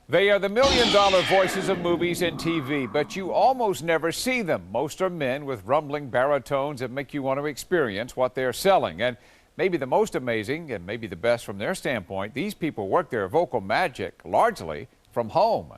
They are the million-dollar voices of movies and TV, but you almost never see them. Most are men with rumbling baritones that make you want to experience what they're selling. And maybe the most amazing, and maybe the best from their standpoint, these people work their vocal magic largely from home.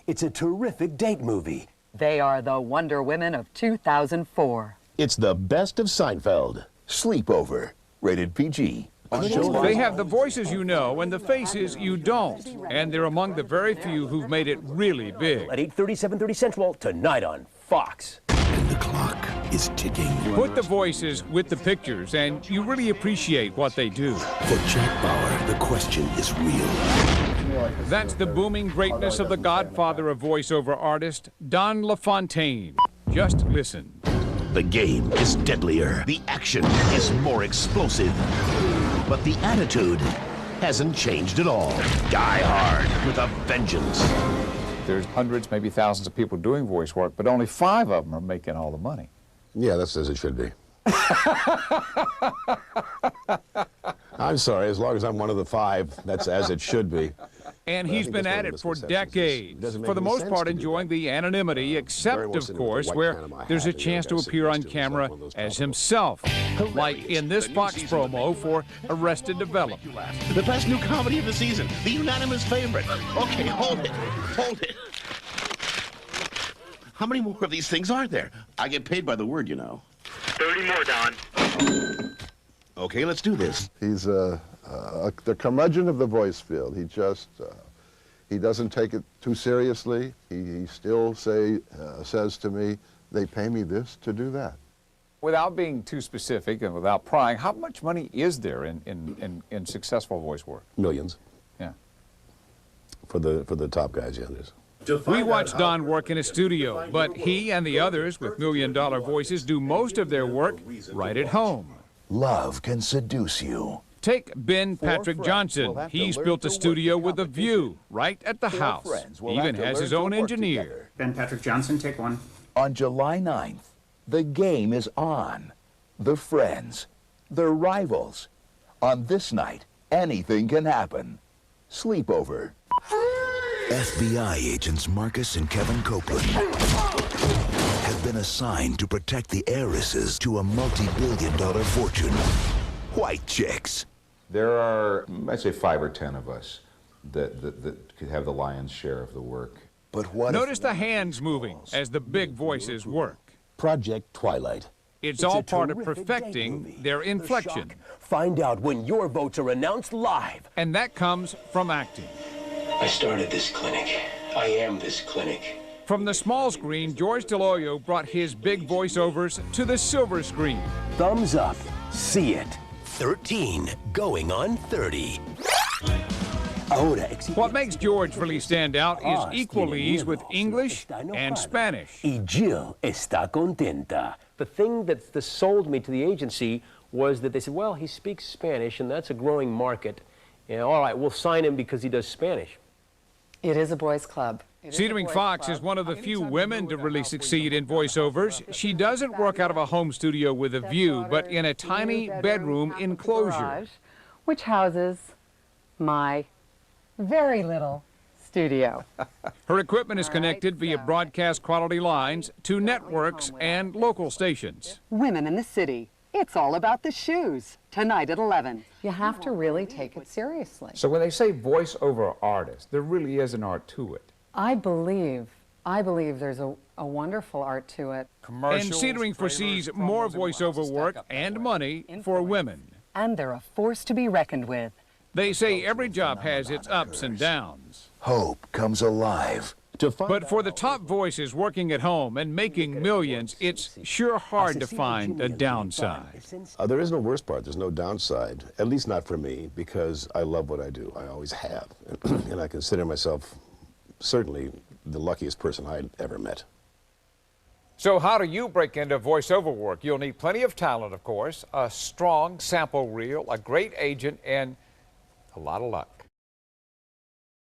It's a terrific date movie. They are the Wonder Women of 2004. It's the best of Seinfeld. Sleepover, rated PG. They have the voices you know and the faces you don't. And they're among the very few who've made it really big. At 8:30, 7:30 Central, tonight on Fox. And the clock is ticking. Put the voices with the pictures, and you really appreciate what they do. For Jack Bauer, the question is real. That's the booming greatness of the godfather of voiceover artist, Don LaFontaine. Just listen. The game is deadlier. The action is more explosive. But the attitude hasn't changed at all. Die hard with a vengeance. There's hundreds, maybe thousands of people doing voice work, but only 5 of them are making all the money. Yeah, that's as it should be. I'm sorry, as long as I'm one of the 5, that's as it should be. And he's been at it for decades, for the most part enjoying the anonymity, except, of course, where there's a chance to appear on camera as himself, like in this Fox promo for Arrested Development. The best new comedy of the season, the unanimous favorite. Okay, hold it, hold it. How many more of these things are there? I get paid by the word, you know. 30 more, Don. Okay, let's do this. He's the curmudgeon of the voice field. He doesn't take it too seriously. He still says to me, they pay me this to do that. Without being too specific and without prying, how much money is there in successful voice work? Millions. Yeah. For the top guys, yeah, there's. We watch Don work in a studio, but he and the others with million-dollar voices do most of their work right at home. Love can seduce you. Take Ben Patrick Johnson. He's built a studio with a view right at the house. He even has his own engineer. Ben Patrick Johnson, take one. On July 9th, the game is on. The friends, the rivals. On this night, anything can happen. Sleepover. FBI agents Marcus and Kevin Copeland have been assigned to protect the heiresses to a multi-billion-dollar fortune. White chicks. There are, I'd say, 5 or 10 of us that could have the lion's share of the work. But what Notice the hands moving as the big voices work. Project Twilight. It's all part of perfecting their inflection. Find out when your votes are announced live. And that comes from acting. I started this clinic. I am this clinic. From the small screen, George DeLoio brought his big voiceovers to the silver screen. Thumbs up. See it. 13 going on 30. What makes George really stand out is equalese with English and Spanish. Y Jill está contenta. The thing that sold me to the agency was that they said, well, he speaks Spanish, and that's a growing market. And all right, we'll sign him because he does Spanish. It is a boys' club. Cedering Fox is one of the few women to really succeed in voiceovers. She doesn't work out of a home studio with a view, but in a tiny bedroom enclosure, which houses my very little studio. Her equipment is connected via broadcast quality lines to networks and local stations. Women in the City. It's all about the shoes. Tonight at 11. You have to really take it seriously. So when they say voiceover artist, there really is an art to it. I believe there's a wonderful art to it. And Cedering foresees more voiceover work and money for women. And they're a force to be reckoned with. They say every job has its ups and downs. Hope comes alive. But for the top voices working at home and making millions, it's sure hard to find a downside. There is no worst part. There's no downside, at least not for me, because I love what I do. I always have. And I consider myself certainly the luckiest person I'd ever met. So how do you break into voiceover work? You'll need plenty of talent, of course, a strong sample reel, a great agent, and a lot of luck.